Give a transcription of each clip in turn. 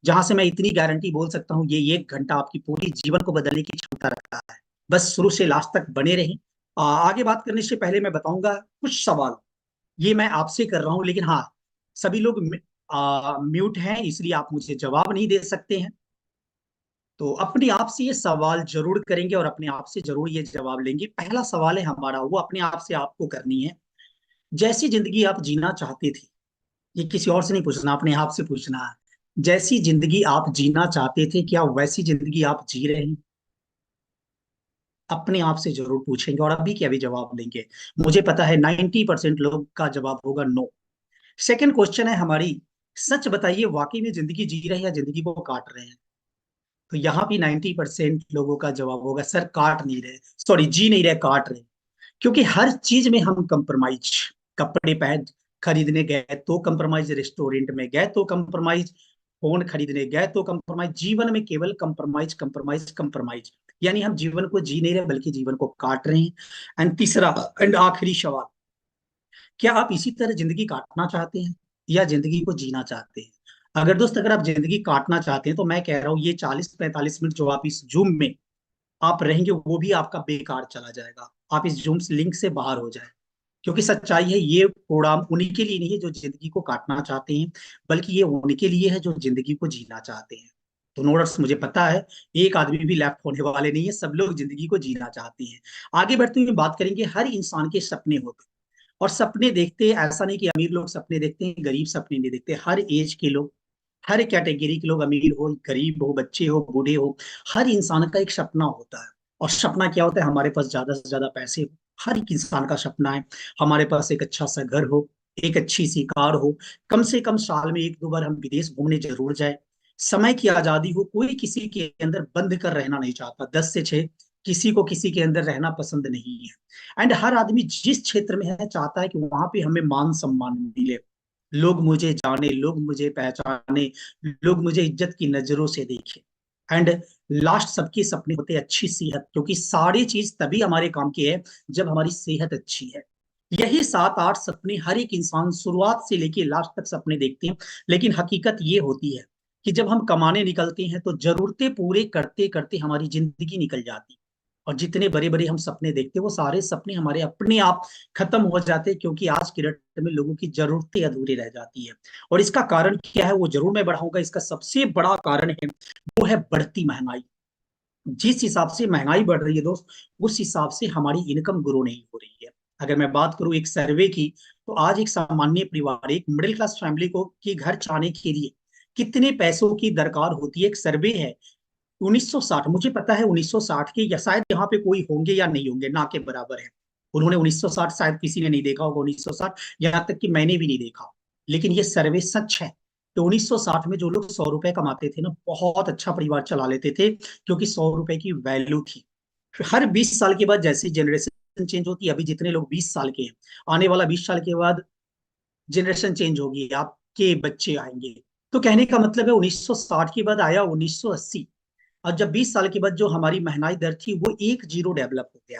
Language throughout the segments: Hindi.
जहां से मैं इतनी गारंटी बोल सकता हूँ, ये 1 घंटा आपकी पूरी जीवन को बदलने की क्षमता रखता है। बस शुरू से लास्ट तक बने रहें। आगे बात करने से पहले मैं बताऊंगा कुछ सवाल। ये मैं आपसे कर रहा हूँ, लेकिन हाँ, सभी लोग म्यूट हैं, इसलिए आप मुझे जवाब नहीं दे सकते हैं। तो अपने आप से ये सवाल जरूर करेंगे और अपने आप से जरूर ये जवाब लेंगे। पहला सवाल है हमारा, वो अपने आप से आपको करनी है। जैसी जिंदगी आप जीना चाहते थे, ये किसी और से नहीं पूछना, अपने आप से पूछना है। जैसी जिंदगी आप जीना चाहते थे, क्या वैसी जिंदगी आप जी रहे हैं? अपने आप से जरूर पूछेंगे और अभी के अभी जवाब देंगे। मुझे पता है 90% लोग का जवाब होगा नो। सेकंड क्वेश्चन है हमारी, सच बताइए, वाकई में जिंदगी जी रहे हैं या जिंदगी को काट रहे हैं? तो यहाँ भी 90% लोगों का जवाब होगा सर काट नहीं रहे, सॉरी जी नहीं रहे, काट रहे। क्योंकि हर चीज में हम कंप्रोमाइज, कपड़े पहन खरीदने गए तो कंप्रोमाइज, रेस्टोरेंट में गए तो कंप्रोमाइज, फोन खरीदने गए तो कंप्रोमाइज, जीवन में केवल कंप्रोमाइज कंप्रोमाइज कंप्रोमाइज। यानी हम जीवन को जी नहीं रहे बल्कि जीवन को काट रहे हैं। एंड तीसरा एंड आखिरी सवाल, क्या आप इसी तरह जिंदगी काटना चाहते हैं या जिंदगी को जीना चाहते हैं? अगर दोस्त, अगर आप जिंदगी काटना चाहते हैं तो मैं कह रहा हूँ ये 40-45 मिनट जो आप इस जूम में आप रहेंगे वो भी आपका बेकार चला जाएगा। आप इस जूम लिंक से बाहर हो जाए। क्योंकि सच्चाई है, ये प्रोग्राम उन्हीं के लिए नहीं है जो जिंदगी को काटना चाहते हैं, बल्कि ये उनके लिए है जो जिंदगी को जीना चाहते हैं। तो नोट्स, मुझे पता है एक आदमी भी लेफ्ट होने वाले नहीं है, सब लोग जिंदगी को जीना चाहते हैं। आगे बढ़ते हुए बात करेंगे, हर इंसान के सपने होते हैं और सपने देखते हैं। ऐसा नहीं कि अमीर लोग सपने देखते हैं, गरीब सपने नहीं देखते। हर एज के लोग, हर कैटेगरी के लोग, अमीर हो गरीब हो बच्चे हो बूढ़े हो, हर इंसान का एक सपना होता है। और सपना क्या होता है? हमारे पास ज्यादा से ज्यादा पैसे हो। हर एक इंसान का सपना है हमारे पास एक अच्छा सा घर हो, एक अच्छी सी कार हो, कम से कम साल में 1-2 बार हम विदेश घूमने जरूर जाए, समय की आजादी हो। कोई किसी के अंदर बंद कर रहना नहीं चाहता, 10 से 6, किसी को किसी के अंदर रहना पसंद नहीं है। एंड हर आदमी जिस क्षेत्र में है चाहता है कि वहां पे हमें मान सम्मान मिले, लोग मुझे जाने, लोग मुझे पहचाने, लोग मुझे इज्जत की नजरों से देखें। एंड लास्ट, सबके सपने होते हैं अच्छी सेहत, क्योंकि सारी चीज तभी हमारे काम की है जब हमारी सेहत अच्छी है। यही 7-8 सपने हर एक इंसान शुरुआत से लेके लास्ट तक सपने देखते हैं। लेकिन हकीकत ये होती है कि जब हम कमाने निकलते हैं तो जरूरतें पूरे करते करते हमारी जिंदगी निकल जाती है। और जितने बड़े बड़े हम सपने देखते हैं वो सारे सपने हमारे अपने आप खत्म हो जाते हैं, क्योंकि आज के डेट में लोगों की जरूरतें अधूरी रह जाती है। और इसका कारण क्या है वो जरूर मैं बढ़ाऊंगा। इसका सबसे बड़ा कारण है, वो है बढ़ती महंगाई। जिस हिसाब से महंगाई बढ़ रही है दोस्त, उस हिसाब से हमारी इनकम ग्रो नहीं हो रही है। अगर मैं बात करूं एक सर्वे की, तो आज एक सामान्य परिवार, एक मिडिल क्लास फैमिली को की घर चलाने के लिए कितने पैसों की दरकार होती है? एक सर्वे है 1960, मुझे पता है 1960 के, या शायद यहाँ पे कोई होंगे या नहीं होंगे, ना के बराबर है। उन्होंने 1960, शायद किसी ने नहीं देखा होगा 1960, यहाँ तक कि मैंने भी नहीं देखा। लेकिन ये सर्वे सच है। तो 1960 में जो लोग 100 रुपए कमाते थे ना, बहुत अच्छा परिवार चला लेते थे, क्योंकि 100 रुपए की वैल्यू थी। हर 20 साल के बाद जैसे जनरेशन चेंज होती है, अभी जितने लोग 20 साल के हैं, आने वाला 20 साल के बाद जनरेशन चेंज होगी, आपके बच्चे आएंगे। तो कहने का मतलब है 1960 के बाद आया 1980, और जब 20 साल के बाद जो हमारी महंगाई दर थी वो 1 जीरो डेवलप हो गया।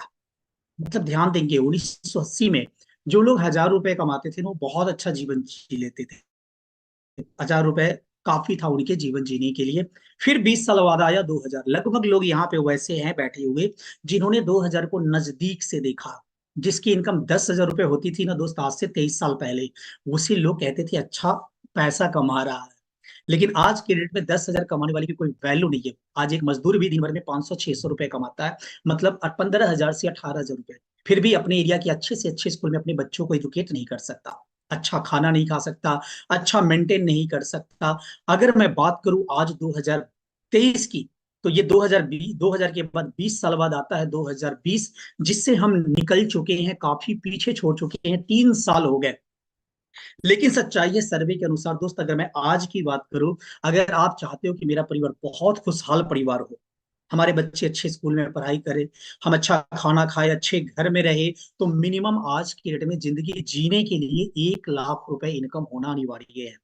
मतलब ध्यान देंगे, 1980 में जो लोग 1000 रुपए कमाते थे ना, वो बहुत अच्छा जीवन जी लेते थे। 1000 रुपए काफी था उनके जीवन जीने के लिए। फिर 20 साल बाद आया 2000। लगभग लोग यहाँ पे वैसे हैं बैठे हुए जिन्होंने 2000 को नजदीक से देखा। जिसकी इनकम 10,000 रुपए होती थी ना दोस्त, आज से 23 साल पहले, उसी लोग कहते थे अच्छा पैसा कमा रहा है। लेकिन आज के डेट में 10,000 कमाने वाले की कोई वैल्यू नहीं है। आज एक मजदूर भी दिन भर में 500-600 रुपए कमाता है, मतलब 15,000 से 18,000 रुपए। फिर भी अपने एरिया के अच्छे से अच्छे स्कूल में अपने बच्चों को एजुकेट नहीं कर सकता, अच्छा खाना नहीं खा सकता, अच्छा मेंटेन नहीं कर सकता। अगर मैं बात करूं आज 2023 की, तो ये 2020, 2000 के बाद 20 साल बाद आता है 2020, जिससे हम निकल चुके हैं, काफी पीछे छोड़ चुके हैं, 3 साल हो गए। लेकिन सच्चाई है सर्वे के अनुसार दोस्त, अगर मैं आज की बात करूं, अगर आप चाहते हो कि मेरा परिवार बहुत खुशहाल परिवार हो, हमारे बच्चे अच्छे स्कूल में पढ़ाई करें, हम अच्छा खाना खाए, अच्छे घर में रहे, तो मिनिमम आज की डेट में जिंदगी जीने के लिए 1 लाख रुपए इनकम होना अनिवार्य है,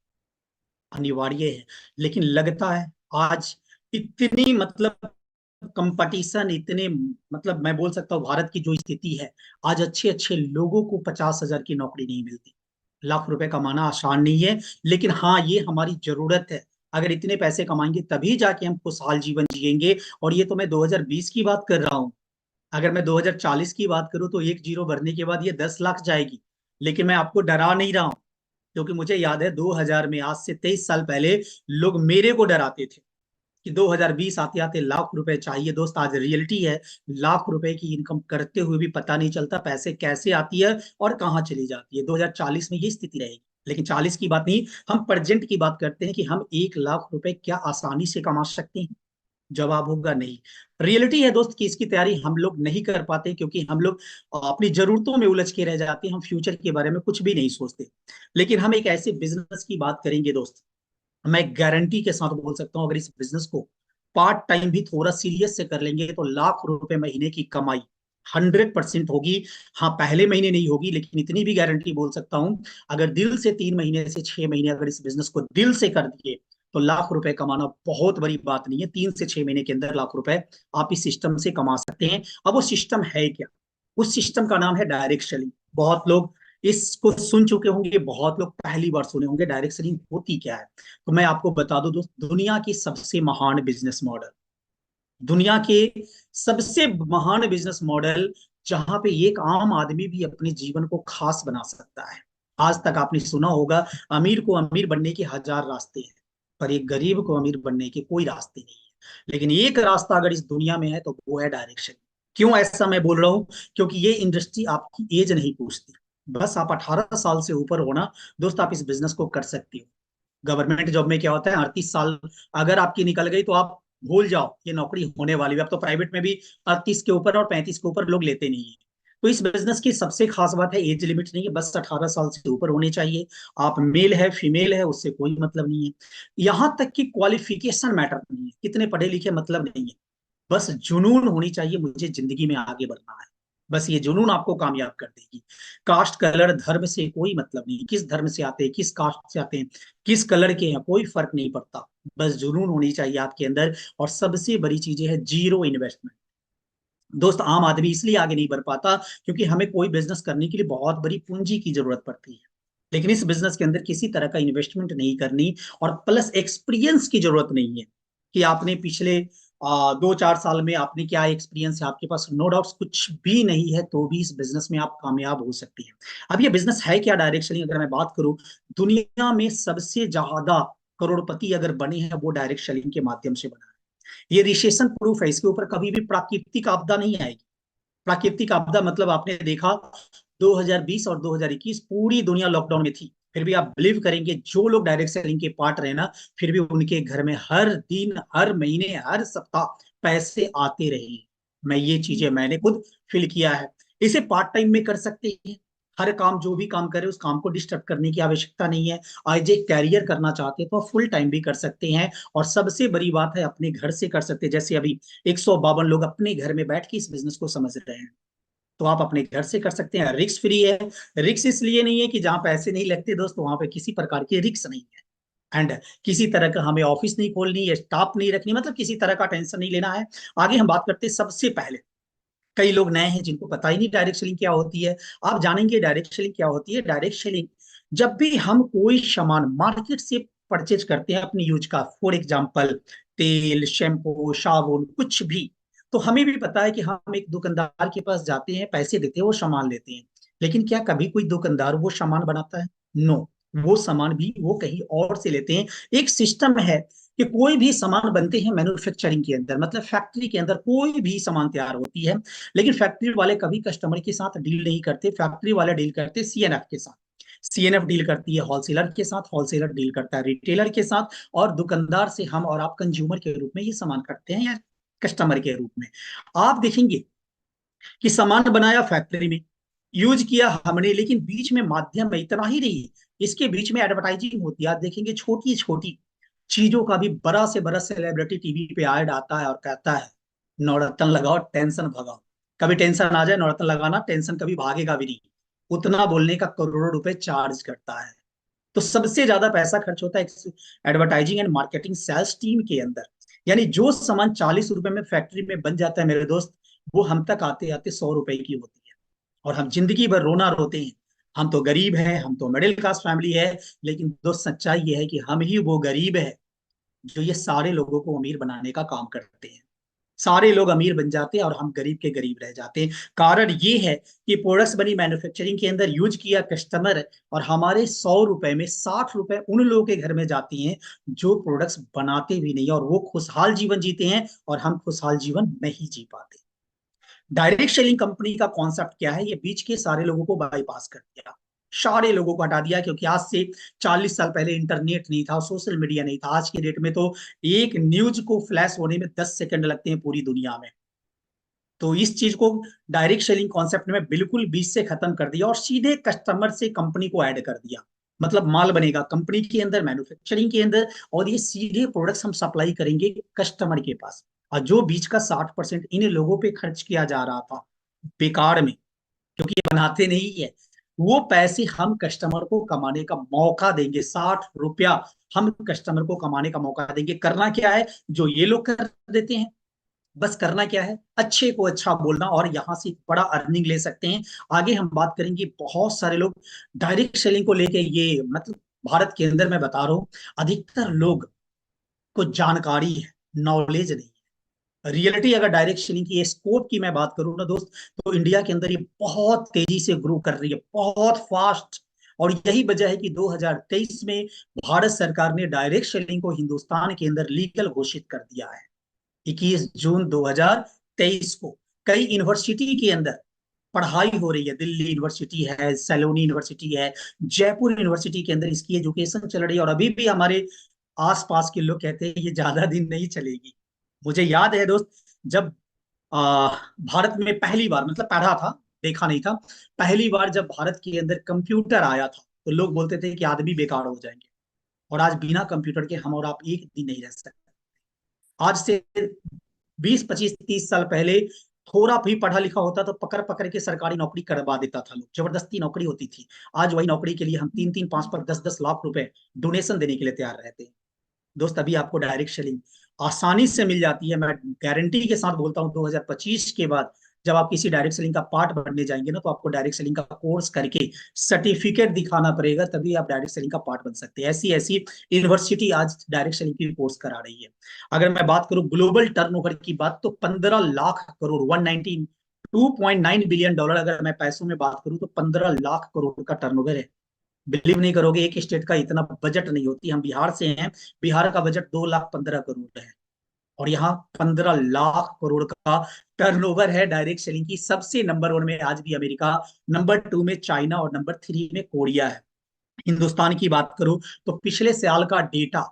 अनिवार्य है। लेकिन लगता है आज इतनी, मतलब कंपटीशन, इतने, मतलब मैं बोल सकता हूँ भारत की जो स्थिति है, आज अच्छे अच्छे लोगों को 50,000 की नौकरी नहीं मिलती। लाख रुपए कमाना आसान नहीं है, लेकिन हाँ ये हमारी जरूरत है। अगर इतने पैसे कमाएंगे तभी जाके हम खुशहाल जीवन जिएंगे। और ये तो मैं 2020 की बात कर रहा हूँ। अगर मैं 2040 की बात करूँ तो एक जीरो भरने के बाद ये 10 लाख जाएगी। लेकिन मैं आपको डरा नहीं रहा हूँ, क्योंकि मुझे याद है 2000 में, आज से 23 साल पहले, लोग मेरे को डराते थे कि 2020 आते आते लाख रुपए चाहिए। दोस्त, आज रियलिटी है, लाख रुपए की इनकम करते हुए भी पता नहीं चलता पैसे कैसे आती है और कहाँ चली जाती है। 2040 में ये स्थिति रहेगी। लेकिन 40 की बात नहीं, हम प्रेजेंट की बात करते हैं कि हम 1 लाख रुपए क्या आसानी से कमा सकते हैं? जवाब होगा नहीं। रियलिटी है दोस्त कि इसकी तैयारी हम लोग नहीं कर पाते, क्योंकि हम लोग अपनी जरूरतों में उलझ के रह जाते हैं, हम फ्यूचर के बारे में कुछ भी नहीं सोचते। लेकिन हम एक ऐसे बिजनेस की बात करेंगे दोस्त, मैं गारंटी के साथ बोल सकता हूं, अगर इस बिजनेस को पार्ट टाइम भी थोड़ा सीरियस से कर लेंगे तो लाख रुपए महीने की कमाई 100% होगी। हाँ, पहले महीने नहीं होगी, लेकिन इतनी भी गारंटी बोल सकता हूं, अगर दिल से 3 महीने से 6 महीने अगर इस बिजनेस को दिल से कर दिए तो लाख रुपए कमाना बहुत बड़ी बात नहीं है। 3 से 6 महीने के अंदर लाख रुपए आप इस सिस्टम से कमा सकते हैं। अब वो सिस्टम है क्या? उस सिस्टम का नाम है डायरेक्ट सेलिंग। बहुत लोग इसको सुन चुके होंगे, बहुत लोग पहली बार सुने होंगे। डायरेक्ट सेलिंग होती क्या है? तो मैं आपको बता दूं दोस्त, दुनिया की सबसे महान बिजनेस मॉडल, दुनिया के सबसे महान बिजनेस मॉडल, जहां पे एक आम आदमी भी अपने जीवन को खास बना सकता है। आज तक आपने सुना होगा, अमीर को अमीर बनने के 1000 रास्ते हैं, पर एक गरीब को अमीर बनने के कोई रास्ते नहीं है। लेकिन एक रास्ता अगर इस दुनिया में है तो वो है डायरेक्शन। क्यों ऐसा मैं बोल रहा हूँ? क्योंकि ये इंडस्ट्री आपकी एज नहीं पूछती। बस आप 18 साल से ऊपर होना दोस्त, आप इस बिजनेस को कर सकते हो। गवर्नमेंट जॉब में क्या होता है, 38 साल अगर आपकी निकल गई तो आप भूल जाओ ये नौकरी होने वाली है। अब तो प्राइवेट में भी 38 के ऊपर और 35 के ऊपर लोग लेते नहीं है। तो इस बिजनेस की सबसे खास बात है, एज लिमिट नहीं है, बस 18 साल से ऊपर होने चाहिए। आप मेल है फीमेल है उससे कोई मतलब नहीं है। यहां तक कि क्वालिफिकेशन मैटर नहीं है, कितने पढ़े लिखे मतलब नहीं है। बस जुनून होनी चाहिए, मुझे जिंदगी में आगे बढ़ना है। बस ये जुनून आपको कामयाब कर देगी। कास्ट कलर धर्म से कोई मतलब नहीं, किस धर्म से आते हैं, किस कास्ट से आते हैं, किस कलर के हैं, कोई फर्क नहीं पड़ता। बस जुनून होनी चाहिए आपके अंदर। और सबसे बड़ी चीजें है जीरो इन्वेस्टमेंट। दोस्त, आम आदमी इसलिए आगे नहीं बढ़ पाता क्योंकि हमें कोई बिजनेस करने के लिए बहुत बड़ी पूंजी की जरूरत पड़ती है। लेकिन इस बिजनेस के अंदर किसी तरह का इन्वेस्टमेंट नहीं करनी, और प्लस एक्सपीरियंस की जरूरत नहीं है कि आपने पिछले 2-4 साल में आपने क्या एक्सपीरियंस है आपके पास। नो डाउट्स कुछ भी नहीं है तो भी इस बिजनेस में आप कामयाब हो सकते हैं। अब ये बिजनेस है क्या डायरेक्ट सेलिंग, अगर मैं बात करूं, दुनिया में सबसे ज्यादा करोड़पति अगर बने हैं वो डायरेक्ट सेलिंग के माध्यम से बना है। ये रिसेशन प्रूफ है, इसके ऊपर कभी भी प्राकृतिक आपदा नहीं आएगी। प्राकृतिक आपदा मतलब आपने देखा, 2020 और 2021 पूरी दुनिया लॉकडाउन में थी, फिर भी आप बिलीव करेंगे जो लोग डायरेक्ट सेलिंग के पार्ट रहे ना, फिर भी उनके घर में हर दिन, हर महीने, हर सप्ताह पैसे आते रहे। मैं ये चीजें मैंने खुद फील किया है। इसे पार्ट टाइम में कर सकते हैं। हर काम, जो भी काम करे उस काम को डिस्टर्ब करने की आवश्यकता नहीं है। आज एक कैरियर करना चाहते हैं तो आप फुल टाइम भी कर सकते हैं। और सबसे बड़ी बात है, अपने घर से कर सकते हैं। जैसे अभी 152 लोग अपने घर में बैठ के इस बिजनेस को समझ रहे हैं, तो आप अपने घर से कर सकते हैं। रिक्स फ्री है। रिक्स इसलिए नहीं है कि जहां पैसे नहीं लगते दोस्त वहां पे किसी प्रकार की रिक्स नहीं है। एंड किसी तरह का हमें ऑफिस नहीं खोलनी है, स्टाफ नहीं रखनी, मतलब किसी तरह का टेंशन नहीं लेना है। आगे हम बात करते हैं, सबसे पहले कई लोग नए हैं जिनको पता ही नहीं डायरेक्ट सेलिंग क्या होती है। आप जानेंगे डायरेक्ट सेलिंग क्या होती है। डायरेक्ट सेलिंग, जब भी हम कोई सामान मार्केट से परचेज करते हैं अपनी यूज का, फॉर एग्जाम्पल तेल, शैम्पू, साबुन, कुछ भी, तो हमें भी पता है कि हम एक दुकानदार के पास जाते हैं, पैसे देते हैं, वो सामान लेते हैं। लेकिन क्या कभी कोई दुकानदार वो सामान बनाता है? नो। वो सामान भी वो कहीं और से लेते हैं। एक सिस्टम है कि कोई भी सामान बनते हैं मैन्युफैक्चरिंग के अंदर, मतलब फैक्ट्री के अंदर कोई भी सामान तैयार होती है। लेकिन फैक्ट्री वाले कभी कस्टमर के साथ डील नहीं करते, फैक्ट्री वाले डील करते सीएनएफ के साथ। सीएनएफ डील करती है होलसेलर के साथ, होलसेलर डील करता है रिटेलर के साथ, और दुकानदार से हम और आप कंज्यूमर के रूप में ये सामान करते हैं, या कस्टमर के रूप में। आप देखेंगे कि सामान बनाया फैक्ट्री में, यूज किया हमने, लेकिन बीच में माध्यम में इतना ही नहीं, इसके बीच में एडवर्टाइजिंग होती है। आप देखेंगे छोटी छोटी चीजों का भी बड़ा से बड़ा सेलिब्रिटी टीवी पे ऐड आता है और कहता है नवरत्न लगाओ टेंशन भगाओ। कभी टेंशन आ जाए, नवरत्न लगाना, टेंशन कभी भागेगा भी नहीं। उतना बोलने का करोड़ों रुपए चार्ज करता है। तो सबसे ज्यादा पैसा खर्च होता है advertising and marketing sales team के अंदर। यानी जो सामान 40 रुपए में फैक्ट्री में बन जाता है मेरे दोस्त, वो हम तक आते आते 100 रुपए की होती है। और हम जिंदगी भर रोना रोते हैं, हम तो गरीब हैं, हम तो मिडिल क्लास फैमिली है। लेकिन दोस्त, सच्चाई ये है कि हम ही वो गरीब है जो ये सारे लोगों को अमीर बनाने का काम करते हैं। सारे लोग अमीर बन जाते हैं और हम गरीब के गरीब रह जाते हैं। कारण ये है कि प्रोडक्ट्स बनी मैन्युफैक्चरिंग के अंदर, यूज किया कस्टमर, और हमारे 100 रुपए में 60 रुपए उन लोगों के घर में जाती हैं जो प्रोडक्ट्स बनाते भी नहीं, और वो खुशहाल जीवन जीते हैं और हम खुशहाल जीवन नहीं जी पाते। डायरेक्ट सेलिंग कंपनी का कॉन्सेप्ट क्या है? ये बीच के सारे लोगों को बाईपास कर दिया, सारे लोगों को हटा दिया, क्योंकि आज से 40 साल पहले इंटरनेट नहीं था, सोशल मीडिया नहीं था। आज की डेट में तो एक न्यूज को फ्लैश होने में 10 सेकंड लगते हैं पूरी दुनिया में। तो इस चीज को डायरेक्ट सेलिंग कॉन्सेप्ट में बिल्कुल बीच से खत्म कर दिया और सीधे कस्टमर से कंपनी को ऐड कर दिया। मतलब माल बनेगा कंपनी के अंदर, मैन्युफैक्चरिंग के अंदर, और ये सीधे प्रोडक्ट्स हम सप्लाई करेंगे कस्टमर के पास। और जो बीच का 60% इन लोगों पे खर्च किया जा रहा था बेकार में, क्योंकि ये बनाते नहीं है, वो पैसे हम कस्टमर को कमाने का मौका देंगे। 60 रुपया हम कस्टमर को कमाने का मौका देंगे। करना क्या है? जो ये लोग कर देते हैं, बस करना क्या है? अच्छे को अच्छा बोलना, और यहां से बड़ा अर्निंग ले सकते हैं। आगे हम बात करेंगे। बहुत सारे लोग डायरेक्ट सेलिंग को लेके, ये मतलब भारत के अंदर मैं बता रहा हूँ, अधिकतर लोग को जानकारी है, नॉलेज नहीं है। रियलिटी अगर डायरेक्ट सेलिंग की स्कोप की मैं बात करूं ना दोस्त, तो इंडिया के अंदर ये बहुत तेजी से ग्रो कर रही है, बहुत फास्ट। और यही वजह है कि 2023 में भारत सरकार ने डायरेक्ट सेलिंग को हिंदुस्तान के अंदर लीगल घोषित कर दिया है। 21 जून 2023 को कई यूनिवर्सिटी के अंदर पढ़ाई हो रही है। दिल्ली यूनिवर्सिटी है, सैलोनी यूनिवर्सिटी है, जयपुर यूनिवर्सिटी के अंदर इसकी एजुकेशन चल रही है। और अभी भी हमारे आसपास के लोग कहते हैं ये ज्यादा दिन नहीं चलेगी। मुझे याद है दोस्त, जब भारत में पहली बार, मतलब पढ़ा था, देखा नहीं था, पहली बार जब भारत के अंदर कंप्यूटर आया था, तो लोग बोलते थे कि आदमी बेकार हो जाएंगे। और आज बिना कंप्यूटर के हम और आप एक दिन नहीं रह सकते। आज से 20 25 30 साल पहले थोड़ा भी पढ़ा लिखा होता तो पकड़ पकड़ के सरकारी नौकरी करवा देता था लोग, जबरदस्ती नौकरी होती थी। आज वही नौकरी के लिए हम 3 3 5 5 10 10 लाख रुपए डोनेशन देने के लिए तैयार रहते हैं। दोस्त अभी आपको डायरेक्ट सेलिंग आसानी से मिल जाती है। मैं गारंटी के साथ बोलता हूँ, 2025 के बाद जब आप किसी डायरेक्ट सेलिंग का पार्ट बनने जाएंगे ना, तो आपको डायरेक्ट सेलिंग का कोर्स करके सर्टिफिकेट दिखाना पड़ेगा, तभी आप डायरेक्ट सेलिंग का पार्ट बन सकते हैं। ऐसी ऐसी यूनिवर्सिटी आज डायरेक्ट सेलिंग की कोर्स करा रही है। अगर मैं बात करूं ग्लोबल टर्नओवर की बात, तो 15 लाख करोड़, 192.9 बिलियन डॉलर, अगर मैं पैसों में बात करूं तो 15 लाख करोड़ का टर्नओवर है। बिलीव नहीं करोगे, एक स्टेट का इतना बजट नहीं होती। हम बिहार से हैं, बिहार का बजट 2,15 करोड़ है, और यहाँ 15 लाख करोड़ का टर्नओवर है डायरेक्ट सेलिंग की। सबसे नंबर 1 में आज भी अमेरिका, नंबर 2 में चाइना, और नंबर 3 में कोरिया है। हिंदुस्तान की बात करूं तो पिछले साल का डेटा,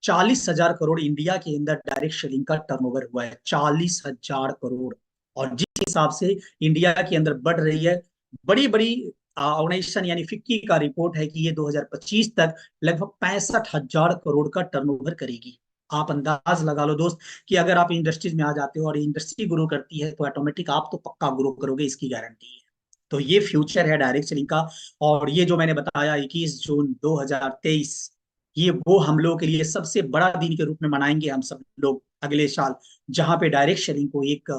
40,000 करोड़ इंडिया के अंदर डायरेक्ट सेलिंग का टर्नओवर हुआ है। 40,000 करोड़। और जिस हिसाब से इंडिया के अंदर बढ़ रही है, बड़ी बड़ी ऑर्गेनाइजेशन यानी फिक्की का रिपोर्ट है कि ये 2025 तक लगभग 65,000 करोड़ का टर्नओवर करेगी। आप अंदाज लगा लो दोस्त, कि अगर आप इंडस्ट्रीज में आ जाते हो और इंडस्ट्री ग्रो करती है, तो ऑटोमेटिक आप तो पक्का ग्रो करोगे, इसकी गारंटी है। तो ये फ्यूचर है डायरेक्ट सेलिंग का। और ये जो मैंने बताया 21 जून 2023, ये वो हम लोगों के लिए सबसे बड़ा दिन के रूप में मनाएंगे हम सब लोग अगले साल, जहां पे डायरेक्ट सेलिंग को एक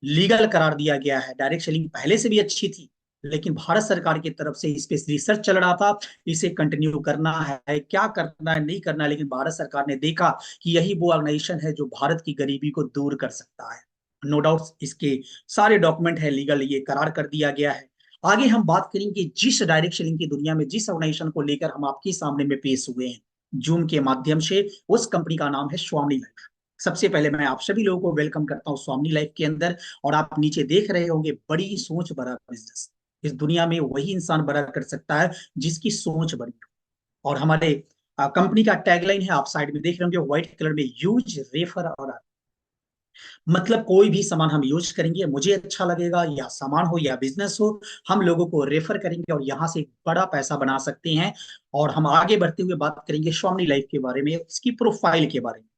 लीगल करार दिया गया है। डायरेक्ट सेलिंग पहले से भी अच्छी थी, लेकिन भारत सरकार की तरफ से इस पे रिसर्च चल रहा था, इसे कंटिन्यू करना है, क्या करना है, नहीं करना है। लेकिन भारत सरकार ने देखा कि यही वो ऑर्गेनाइजेशन है जो भारत की गरीबी को दूर कर सकता है। नो डाउट इसके सारे डॉक्यूमेंट है लीगल, ये करार कर दिया गया है। आगे हम बात करेंगे जिस डायरेक्ट सेलिंग की दुनिया में, जिस ऑर्गेनाइजेशन को लेकर हम आपके सामने में पेश हुए हैं जूम के माध्यम से, उस कंपनी का नाम है स्वामी लाइफ। सबसे पहले मैं आप सभी लोगों को वेलकम करता हूं स्वामी लाइफ के अंदर। और आप नीचे देख रहे होंगे, बड़ी सोच बड़ा बिजनेस। इस दुनिया में वही इंसान बड़ा कर सकता है जिसकी सोच बड़ी हो। और हमारे कंपनी का टैगलाइन है, आप साइड में देख रहे होंगे व्हाइट कलर में, यूज रेफर और। मतलब कोई भी सामान हम यूज करेंगे, मुझे अच्छा लगेगा, या सामान हो या बिजनेस हो, हम लोगों को रेफर करेंगे और यहाँ से बड़ा पैसा बना सकते हैं। और हम आगे बढ़ते हुए बात करेंगे स्वामी लाइफ के बारे में, इसकी प्रोफाइल के बारे में।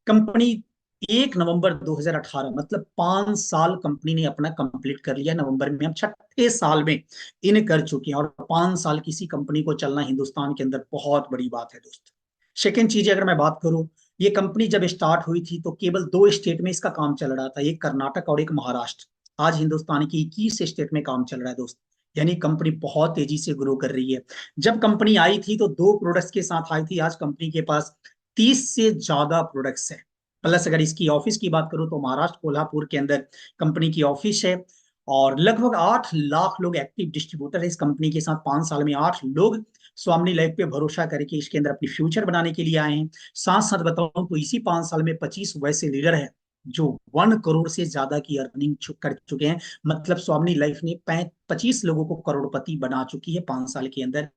कंपनी 1 नवंबर 2018, मतलब 5 साल कंपनी ने अपना कंप्लीट कर लिया। नवंबर में हम छठे साल में इन कर चुके हैं, और 5 साल किसी कंपनी को चलना हिंदुस्तान के अंदर बहुत बड़ी बात है दोस्त। सेकेंड चीज अगर मैं बात करूं, ये कंपनी जब स्टार्ट हुई थी तो केवल 2 स्टेट में इसका काम चल रहा था, एक कर्नाटक और एक महाराष्ट्र। आज हिंदुस्तान की 21 स्टेट में काम चल रहा है दोस्त। यानी कंपनी बहुत तेजी से ग्रो कर रही है। जब कंपनी आई थी तो 2 प्रोडक्ट्स के साथ आई थी, आज कंपनी के पास 30 से ज्यादा प्रोडक्ट्स है। प्लस अगर इसकी ऑफिस की बात करूं तो महाराष्ट्र कोल्हापुर के अंदर कंपनी की ऑफिस है। और लगभग 8 लाख लोग एक्टिव डिस्ट्रीब्यूटर है इस कंपनी के साथ। 5 साल में 8 लोग स्वामी लाइफ पे भरोसा करके इसके अंदर अपनी फ्यूचर बनाने के लिए आए हैं। साथ साथ बताऊं तो इसी 5 साल में 25 वैसे लीडर हैं जो 1 करोड़ से ज्यादा की अर्निंग कर चुके हैं। मतलब स्वामी लाइफ ने 25 लोगों को करोड़पति बना चुकी है 5 साल के अंदर।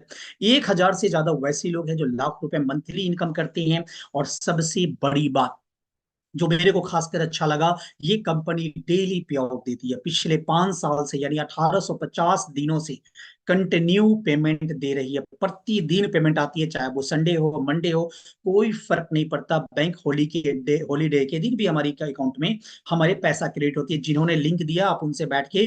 1,000 से ज्यादा वैसे लोग हैं जो लाख रुपए मंथली इनकम करते हैं। और सबसे बड़ी बात जो मेरे को खासकर अच्छा लगा, ये कंपनी डेली पे आउट देती है। पिछले 5 साल से यानी 1850 दिनों से कंटिन्यू पेमेंट दे रही है। प्रतिदिन पेमेंट आती है, चाहे वो संडे हो मंडे हो, कोई फर्क नहीं पड़ता। बैंक हॉलीडे के दिन भी हमारी अकाउंट में हमारे पैसा क्रेडिट होती है। जिन्होंने लिंक दिया आप उनसे बैठ के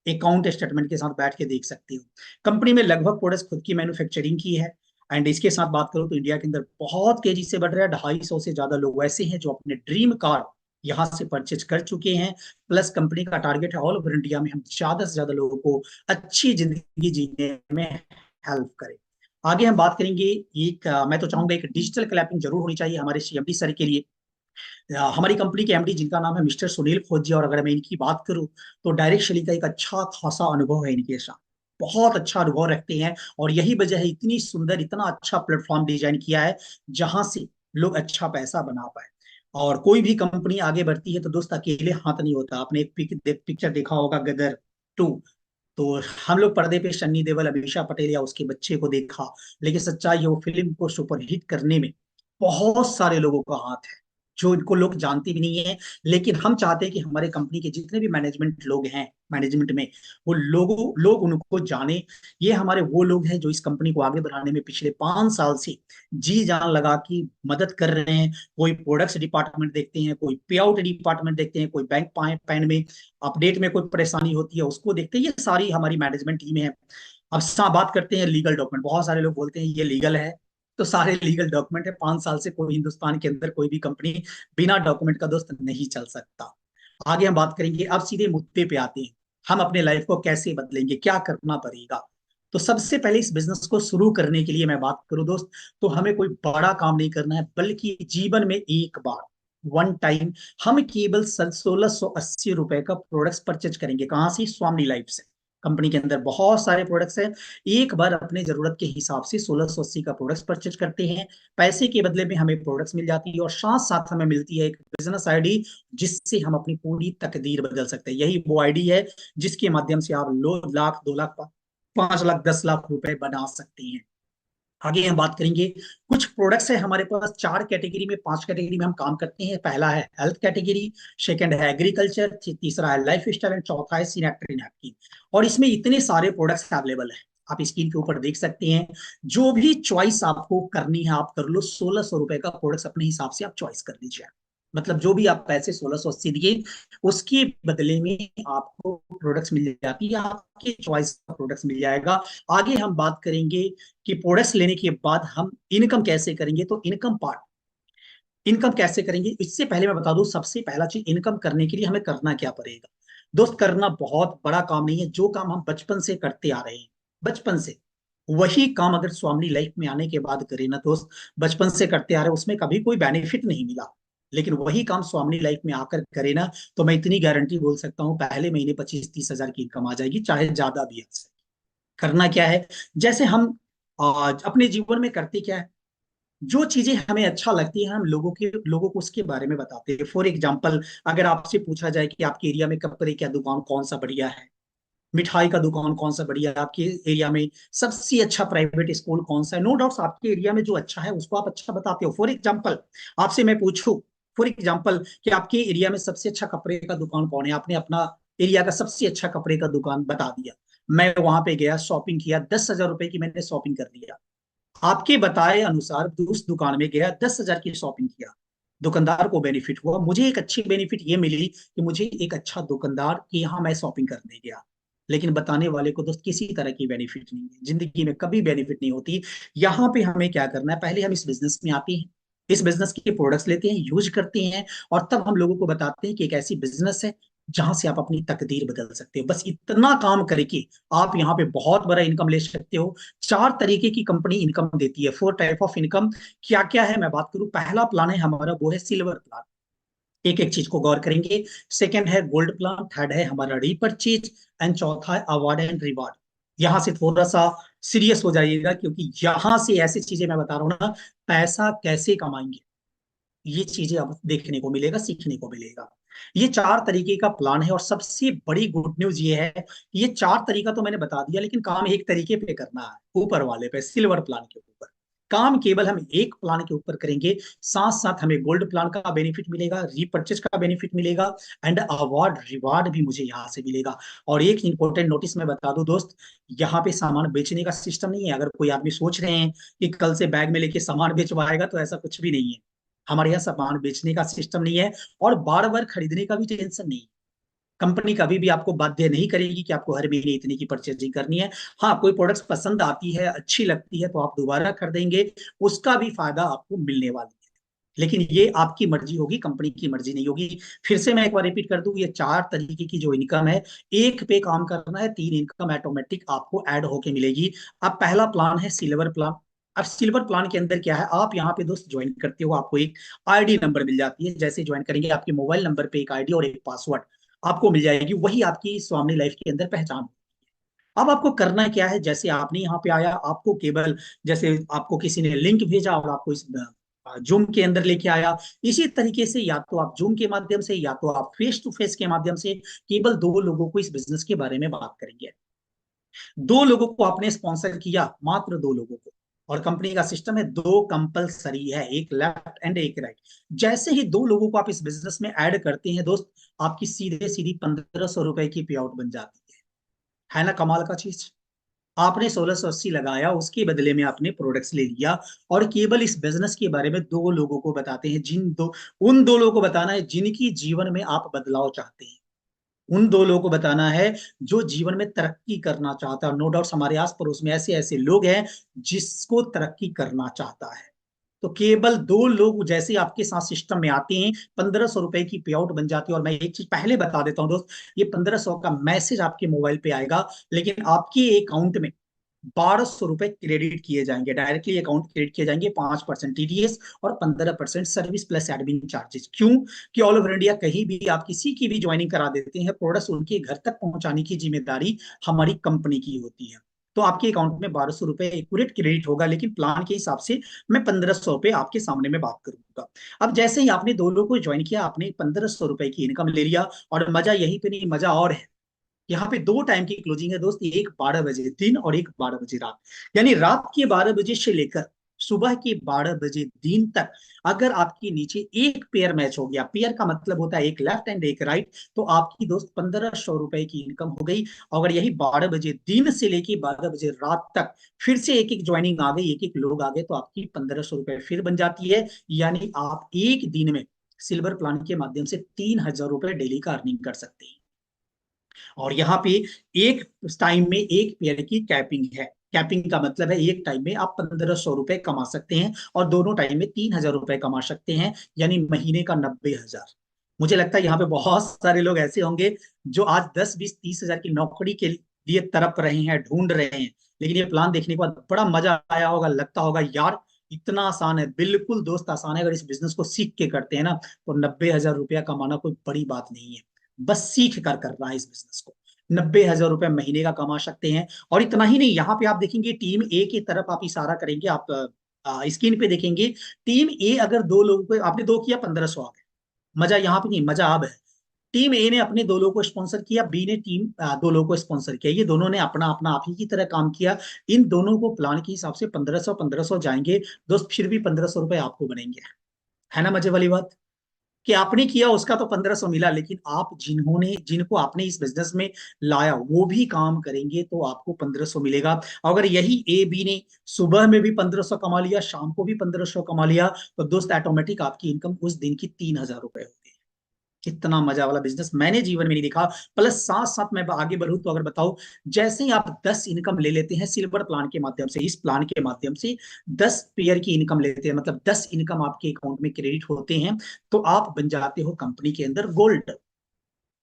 अकाउंट स्टेटमेंट के साथ बैठ के देख सकते हो। कंपनी में लगभग प्रोडक्ट्स खुद की मैन्युफैक्चरिंग की है। एंड इसके साथ बात करूं तो इंडिया के अंदर बहुत तेजी से बढ़ रहा है। 250 से ज्यादा लोग वैसे हैं जो अपने ड्रीम कार यहाँ से परचेज कर चुके हैं। प्लस कंपनी का टारगेट है ऑल ओवर इंडिया में हम ज्यादा से ज्यादा लोगों को अच्छी जिंदगी जीने में हेल्प करें। आगे हम बात करेंगे। मैं तो चाहूंगा एक डिजिटल क्लैपिंग जरूर होनी चाहिए हमारे सीएमडी सर के लिए। हमारी कंपनी के एमडी जिनका नाम है मिस्टर सुनील खोजी, और अगर मैं इनकी बात करूं तो डायरेक्ट सेलिंग का एक अच्छा खासा अनुभव है इनके साथ। बहुत अच्छा अनुभव रखते हैं। और यही वजह है इतनी सुंदर इतना अच्छा प्लेटफॉर्म डिजाइन किया है जहां से लोग अच्छा पैसा बना पाए। और कोई भी कंपनी आगे बढ़ती है तो दोस्त अकेले हाथ नहीं होता। आपने एक पिक्चर देखा होगा गदर 2। तो हम लोग पर्दे पे सन्नी देओल अमीषा पटेल या उसके बच्चे को देखा, लेकिन सच्चाई है वो फिल्म को सुपरहिट करने में बहुत सारे लोगों का हाथ है जो इनको लोग जानते भी नहीं है। लेकिन हम चाहते हैं कि हमारे कंपनी के जितने भी मैनेजमेंट लोग हैं मैनेजमेंट में, वो लोग उनको जाने। ये हमारे वो लोग हैं जो इस कंपनी को आगे बढ़ाने में पिछले 5 साल से जी जान लगा की मदद कर रहे हैं। कोई प्रोडक्ट्स डिपार्टमेंट देखते हैं, कोई पे आउट डिपार्टमेंट देखते हैं, कोई बैंक पैन में अपडेट में कोई परेशानी होती है उसको देखते हैं। ये सारी हमारी मैनेजमेंट टीम है। अब बात करते हैं लीगल डॉक्यूमेंट। बहुत सारे लोग बोलते हैं ये लीगल है, तो सारे लीगल डॉक्यूमेंट है। 5 साल से कोई हिंदुस्तान के अंदर कोई भी कंपनी बिना डॉक्यूमेंट का दोस्त नहीं चल सकता। आगे हम बात करेंगे। अब सीधे मुद्दे पे आते हैं, हम अपने लाइफ को कैसे बदलेंगे, क्या करना पड़ेगा। तो सबसे पहले इस बिजनेस को शुरू करने के लिए मैं बात करूं दोस्त, तो हमें कोई बड़ा काम नहीं करना है, बल्कि जीवन में एक बार वन टाइम हम केवल 1680 रुपए का प्रोडक्ट्स परचेज करेंगे। कहाँ से? स्वामी लाइफ से। कंपनी के अंदर बहुत सारे प्रोडक्ट्स हैं। एक बार अपने जरूरत के हिसाब से 1680 का प्रोडक्ट्स परचेज करते हैं। पैसे के बदले में हमें प्रोडक्ट्स मिल जाती है और साथ साथ हमें मिलती है एक बिजनेस आईडी जिससे हम अपनी पूरी तकदीर बदल सकते हैं। यही वो आईडी है जिसके माध्यम से आप लाख 2 लाख 5 लाख 10 लाख रुपए बना सकते हैं। आगे हम बात करेंगे। कुछ प्रोडक्ट्स है हमारे पास 4 कैटेगरी में 5 कैटेगरी में हम काम करते हैं। पहला है हेल्थ कैटेगरी, सेकंड है एग्रीकल्चर, तीसरा है लाइफ स्टाइल एंड चौथा है सैनिटरी नैपकिन। और इसमें इतने सारे प्रोडक्ट्स अवेलेबल है, आप स्क्रीन के ऊपर देख सकते हैं। जो भी चॉइस आपको करनी है आप कर लो। 1600 रुपए का प्रोडक्ट्स अपने हिसाब से आप चॉइस कर लीजिए। मतलब जो भी आप पैसे 1680 दिए उसके बदले में आपको प्रोडक्ट्स मिल जाती है, आपके चॉइस का प्रोडक्ट्स मिल जाएगा। आगे हम बात करेंगे कि प्रोडक्ट्स लेने के बाद हम इनकम कैसे करेंगे। तो इनकम कैसे करेंगे इससे पहले मैं बता दूं, सबसे पहला चीज इनकम करने के लिए हमें करना क्या पड़ेगा। दोस्त करना बहुत बड़ा काम नहीं है। जो काम हम बचपन से करते आ रहे हैं, बचपन से, वही काम अगर स्वामी लाइफ में आने के बाद करें ना दोस्त, बचपन से करते आ रहे हैं उसमें कभी कोई बेनिफिट नहीं मिला, लेकिन वही काम स्वामी लाइफ में आकर करे ना, तो मैं इतनी गारंटी बोल सकता हूँ पहले महीने 25-30 हजार की इनकम आ जाएगी, चाहे ज्यादा भी आ जाए। करना क्या है, जैसे हम अपने जीवन में करते क्या है, जो चीजें हमें अच्छा लगती है हम लोगों को उसके बारे में बताते हैं। फॉर एग्जाम्पल, अगर आपसे पूछा जाए कि आपके एरिया में कपड़े का दुकान कौन सा बढ़िया है, मिठाई का दुकान कौन सा बढ़िया है, आपके एरिया में सबसे अच्छा प्राइवेट स्कूल कौन सा है, नो डाउट्स आपके एरिया में जो अच्छा है उसको आप अच्छा बताते हो। फॉर एग्जाम्पल, आपसे मैं पूछूं, फॉर एग्जाम्पल कि आपके एरिया में सबसे अच्छा कपड़े का दुकान कौन है, आपने अपना एरिया का सबसे अच्छा कपड़े का दुकान बता दिया। मैं वहां पे गया, शॉपिंग किया, 10,000 रुपए की मैंने शॉपिंग कर लिया। आपके बताए अनुसार उस दुकान में गया, 10,000 की शॉपिंग किया, दुकानदार को बेनिफिट हुआ, मुझे एक अच्छी बेनिफिट ये मिली कि मुझे एक अच्छा दुकानदार के यहाँ मैं शॉपिंग करने गया। लेकिन बताने वाले को दोस्त किसी तरह की बेनिफिट नहीं है, जिंदगी में कभी बेनिफिट नहीं होती। यहाँ पे हमें क्या करना है, पहले हम इस बिजनेस में आते हैं, इस बिजनेस के प्रोडक्ट्स लेते हैं, यूज करते हैं, और तब हम लोगों को बताते हैं कि एक ऐसी बिजनेस है जहां से आप अपनी तकदीर बदल सकते हो। बस इतना काम करके आप यहाँ पे बहुत बड़ा इनकम ले सकते हो। चार तरीके की कंपनी इनकम देती है, 4 टाइप ऑफ इनकम। क्या क्या है मैं बात करूं, पहला प्लान है हमारा, वो है सिल्वर प्लान। एक एक चीज को गौर करेंगे। सेकंड है गोल्ड प्लान, थर्ड है हमारा रीपर्चेज, एंड चौथा है अवार्ड एंड रिवार्ड। यहां से थोड़ा सा सीरियस हो जाइएगा, क्योंकि यहां से ऐसी चीजें मैं बता रहा हूं ना, पैसा कैसे कमाएंगे, ये चीजें अब देखने को मिलेगा, सीखने को मिलेगा। ये चार तरीके का प्लान है, और सबसे बड़ी गुड न्यूज ये है कि ये चार तरीका तो मैंने बता दिया, लेकिन काम एक तरीके पे करना है, ऊपर वाले पे, सिल्वर प्लान के ऊपर। काम केवल हम एक प्लान के ऊपर करेंगे, साथ साथ हमें गोल्ड प्लान का बेनिफिट मिलेगा, रीपर्चेज का बेनिफिट मिलेगा, एंड अवार्ड रिवार्ड भी मुझे यहाँ से मिलेगा। और एक इंपॉर्टेंट नोटिस मैं बता दूं दोस्त, यहाँ पे सामान बेचने का सिस्टम नहीं है। अगर कोई आदमी सोच रहे हैं कि कल से बैग में लेके सामान बेचवाएगा, तो ऐसा कुछ भी नहीं है। हमारे यहाँ सामान बेचने का सिस्टम नहीं है, और बार बार खरीदने का भी टेंशन नहीं। कंपनी कभी भी आपको बाध्य नहीं करेगी कि आपको हर महीने इतने की परचेजिंग करनी है। हाँ, कोई प्रोडक्ट्स पसंद आती है, अच्छी लगती है, तो आप दोबारा खरीदेंगे, उसका भी फायदा आपको मिलने वाला है। लेकिन ये आपकी मर्जी होगी, कंपनी की मर्जी नहीं होगी। फिर से मैं एक बार रिपीट कर दूं, ये चार तरीके की जो इनकम है, एक पे काम करना है, तीन इनकम ऑटोमेटिक आपको ऐड होके मिलेगी। अब पहला प्लान है सिल्वर प्लान। अब सिल्वर प्लान के अंदर क्या है, आप यहाँ पे दोस्त ज्वाइन करते हो, आपको एक आईडी नंबर मिल जाती है। जैसे ज्वाइन करेंगे, आपके मोबाइल नंबर पे एक आईडी और एक पासवर्ड आपको मिल जाएगी, वही आपकी स्वामनी लाइफ के अंदर पहचान। अब आपको करना क्या है, जैसे आपने यहाँ पे आया, आपको केवल, जैसे आपको किसी ने लिंक भेजा और आपको इस जूम के अंदर लेके आया, इसी तरीके से या तो आप जूम के माध्यम से, या तो आप फेस टू फेस के माध्यम से, केवल दो लोगों को इस बिजनेस के बारे में बात करेंगे। दो लोगों को आपने स्पॉन्सर किया, मात्र दो लोगों को। और कंपनी का सिस्टम है, दो कंपलसरी है, एक लेफ्ट एंड एक राइट। जैसे ही दो लोगों को आप इस बिजनेस में ऐड करते हैं दोस्त, आपकी सीधे सीधी 1500 रुपए की पे आउट बन जाती है ना कमाल का चीज। आपने 1680 लगाया, उसके बदले में आपने प्रोडक्ट्स ले लिया, और केवल इस बिजनेस के बारे में दो लोगों को बताते हैं, जिन दो, उन दो लोगों को बताना है जिनकी जीवन में आप बदलाव चाहते हैं। उन दो लोगों को बताना है जो जीवन में तरक्की करना चाहता है। नो डाउट हमारे आस पड़ोस में ऐसे ऐसे लोग हैं जिसको तरक्की करना चाहता है। तो केवल दो लोग जैसे आपके साथ सिस्टम में आते हैं, 1500 रुपए की पे आउट बन जाती है। और मैं एक चीज पहले बता देता हूँ दोस्त, ये 1500 का मैसेज आपके मोबाइल पे आएगा, लेकिन आपके अकाउंट में 1200 रुपए क्रेडिट किए जाएंगे, डायरेक्टली अकाउंट क्रेडिट किए जाएंगे। 5% टीडीएस और 15% सर्विस प्लस एडमिन चार्जेस। क्यों कि ऑल ओवर इंडिया कहीं भी आप किसी की भी ज्वाइनिंग करा देते हैं, प्रोडक्ट्स उनके घर तक पहुंचाने की जिम्मेदारी हमारी कंपनी की होती है। तो आपके अकाउंट में 1200 रुपए एक्यूरेट क्रेडिट होगा, लेकिन प्लान के हिसाब से मैं 1500 रुपए आपके सामने में बात करूंगा। अब जैसे ही आपने दो लोगों को ज्वाइन किया, आपने 1500 रुपए की इनकम ले लिया। और मजा यहीं पे नहीं, मजा और है। यहाँ पे दो टाइम की क्लोजिंग है दोस्त, एक 12 बजे दिन और एक 12 बजे रात। यानी रात के 12 बजे से लेकर सुबह के 12 बजे दिन तक, अगर आपके नीचे एक पेयर मैच हो गया, पेयर का मतलब होता है एक लेफ्ट एंड एक राइट, तो आपकी दोस्त 1500 रुपए की इनकम हो गई। अगर यही 12 बजे दिन से लेके 12 बजे रात तक फिर से एक एक ज्वाइनिंग आ गई, एक एक लोग आ गए, तो आपकी 1500 रुपए फिर बन जाती है। यानी आप एक दिन में सिल्वर प्लान के माध्यम से 3000 रुपए डेली का अर्निंग कर सकते हैं। और यहाँ पे एक टाइम में एक पेयर की कैपिंग है। कैपिंग का मतलब है एक टाइम में आप 1500 रुपए कमा सकते हैं, और दोनों टाइम में 3000 रुपए कमा सकते हैं, यानी महीने का 90,000। मुझे लगता है यहाँ पे बहुत सारे लोग ऐसे होंगे जो आज 10 20 30 हजार की नौकरी के लिए तड़प रहे हैं, ढूंढ रहे हैं, लेकिन ये प्लान देखने के बाद बड़ा मजा आया होगा, लगता होगा यार इतना आसान है। बिल्कुल दोस्त आसान है, अगर इस बिजनेस को सीख के करते हैं ना, तो 90,000 रुपया कमाना कोई बड़ी बात नहीं है। बस सीख कर करना है इस बिजनेस को। 90,000 रुपए महीने का कमा सकते हैं। और इतना ही नहीं, यहाँ पे आप देखेंगे टीम ए की तरफ आप इशारा करेंगे, आप स्क्रीन पे देखेंगे, टीम ए अगर दो लोगों को आपने दो किया, 1500 आ गए। मजा यहाँ पे नहीं, मजा अब है। टीम ए ने अपने दो लोगों को स्पॉन्सर किया, बी ने दो लोगों को स्पॉन्सर किया, ये दोनों ने अपना अपना आप ही की तरह काम किया। इन दोनों को प्लान के हिसाब से 1500 जाएंगे दोस्त, फिर भी 1500 रुपए आपको बनेंगे। है ना मजे वाली बात, कि आपने किया उसका तो 1500 मिला, लेकिन आप जिन्होंने जिनको आपने इस बिजनेस में लाया वो भी काम करेंगे, तो आपको 1500 मिलेगा। अगर यही ए बी ने सुबह में भी 1500 कमा लिया, शाम को भी 1500 कमा लिया, तो दोस्त ऑटोमेटिक आपकी इनकम उस दिन की 3000 रुपए होगी। कितना मजा वाला बिजनेस मैंने जीवन में नहीं देखा। प्लस साथ साथ मैं आगे बढ़ूं तो अगर बताऊं, जैसे ही आप 10 इनकम ले लेते हैं सिल्वर प्लान के माध्यम से, इस प्लान के माध्यम से 10 पेयर की इनकम लेते हैं, मतलब 10 इनकम आपके अकाउंट में क्रेडिट होते हैं, तो आप बन जाते हो कंपनी के अंदर गोल्ड।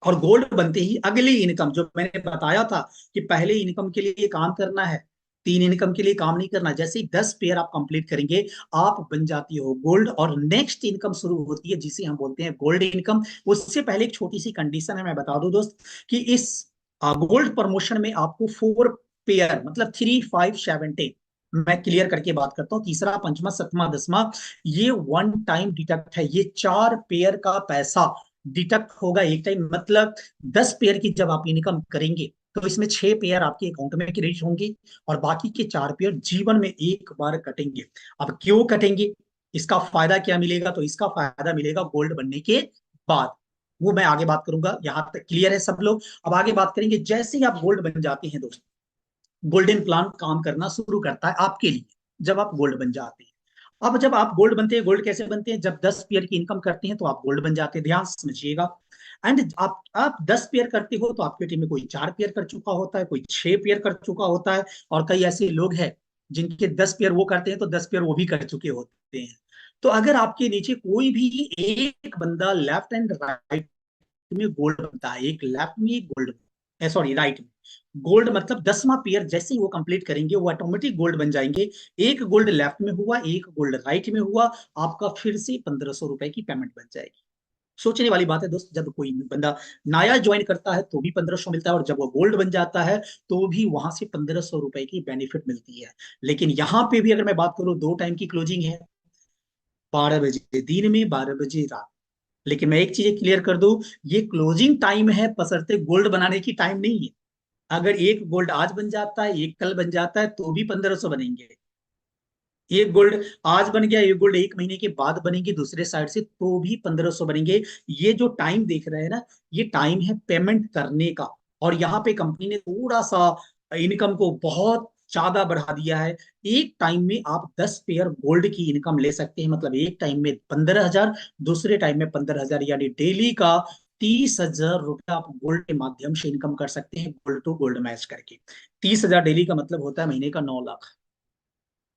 और गोल्ड बनते ही अगली इनकम जो मैंने बताया था कि पहले इनकम के लिए काम करना है, तीन इनकम के लिए काम नहीं करना। जैसे ही 10 पेयर आप कंप्लीट करेंगे आप बन जाती हो गोल्ड, और नेक्स्ट इनकम शुरू होती है जिसे हम बोलते हैं गोल्ड इनकम। उससे पहले एक छोटी सी कंडीशन है, मैं बता दूं दोस्त, कि इस गोल्ड प्रमोशन में आपको 4 पेयर मतलब 3, 5, 7, 10, मैं क्लियर करके बात करता हूँ, तीसरा पंचमा सतमा दसवां, ये वन टाइम डिडक्ट है। ये 4 पेयर का पैसा डिडक्ट होगा एक टाइम। मतलब 10 पेयर की जब आप इनकम करेंगे तो इसमें 6 पेयर आपके अकाउंट में क्रेडिट होंगे, और बाकी के 4 पेयर जीवन में एक बार कटेंगे। अब क्यों कटेंगे, इसका फायदा क्या मिलेगा, तो इसका फायदा मिलेगा गोल्ड बनने के बाद। वो मैं आगे बात करूंगा, यहां तक क्लियर है सब लोग। अब आगे बात करेंगे, जैसे ही आप गोल्ड बन जाते हैं दोस्त, गोल्डन प्लान काम करना शुरू करता है आपके लिए जब आप गोल्ड बन जाते हैं। अब जब आप गोल्ड बनते हैं, गोल्ड कैसे बनते हैं, जब 10 पेयर की इनकम करते हैं तो आप गोल्ड बन जाते हैं, ध्यान से समझिएगा। एंड आप 10 पेयर करते हो तो आपकी टीम में कोई 4 पेयर कर चुका होता है, कोई 6 पेयर कर चुका होता है, और कई ऐसे लोग हैं जिनके 10 पेयर वो करते हैं तो 10 पेयर वो भी कर चुके होते हैं। तो अगर आपके नीचे कोई भी एक बंदा लेफ्ट एंड राइट में गोल्ड बनता है, एक लेफ्ट में एक गोल्ड, सॉरी राइट में गोल्ड, मतलब 10वां पेयर जैसे ही वो कंप्लीट करेंगे वो ऑटोमेटिक गोल्ड बन जाएंगे। एक गोल्ड लेफ्ट में हुआ, एक गोल्ड राइट में हुआ, आपका फिर से 1500 रुपए की पेमेंट बन जाएगी। सोचने वाली बात है दोस्त, जब कोई बंदा नया ज्वाइन करता है तो भी 1500 मिलता है, और जब वो गोल्ड बन जाता है तो भी वहां से 1500 रुपए की बेनिफिट मिलती है। लेकिन यहाँ पे भी अगर मैं बात करूँ, 2 टाइम की क्लोजिंग है, 12 बजे दिन में, 12 बजे रात। लेकिन मैं एक चीज क्लियर कर दूं, ये क्लोजिंग टाइम है, बशर्ते गोल्ड बनाने की टाइम नहीं है। अगर एक गोल्ड आज बन जाता है, एक कल बन जाता है, तो भी 1500 बनेंगे। एक गोल्ड आज बन गया, एक गोल्ड 1 महीने के बाद बनेगी दूसरे साइड से, तो भी 1500 बनेंगे। ये जो टाइम देख रहे हैं ना, ये टाइम है पेमेंट करने का। और यहाँ पे कंपनी ने थोड़ा सा इनकम को बहुत ज्यादा बढ़ा दिया है। एक टाइम में आप 10 पेयर गोल्ड की इनकम ले सकते हैं, मतलब एक टाइम में 15,000, दूसरे टाइम में 15,000, यानी डेली का 30,000 रुपया आप गोल्ड के माध्यम से इनकम कर सकते हैं, गोल्ड टू गोल्ड मैच करके। 30,000 डेली का मतलब होता है महीने का 9 लाख।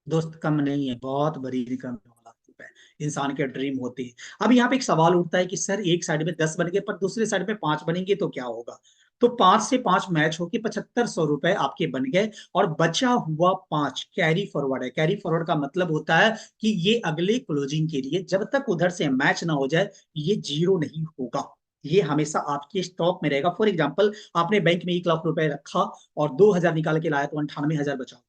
दोस्त कम नहीं है, बहुत बड़ी रकम है 9 लाख रुपए, इंसान के ड्रीम होते हैं। अब यहाँ पे एक सवाल उठता है कि सर एक साइड में 10 बन गए पर दूसरे साइड में 5 बनेंगे तो क्या होगा। तो 5 से 5 मैच होके 7500 रुपए आपके बन गए, और बचा हुआ 5 कैरी फॉरवर्ड है। कैरी फॉरवर्ड का मतलब होता है कि ये अगले क्लोजिंग के लिए जब तक उधर से मैच ना हो जाए ये जीरो नहीं होगा, ये हमेशा आपके स्टॉक में रहेगा। फॉर एग्जाम्पल, आपने बैंक में 1 लाख रुपए रखा और 2,000 निकाल के लाया तो 98,000 बचा।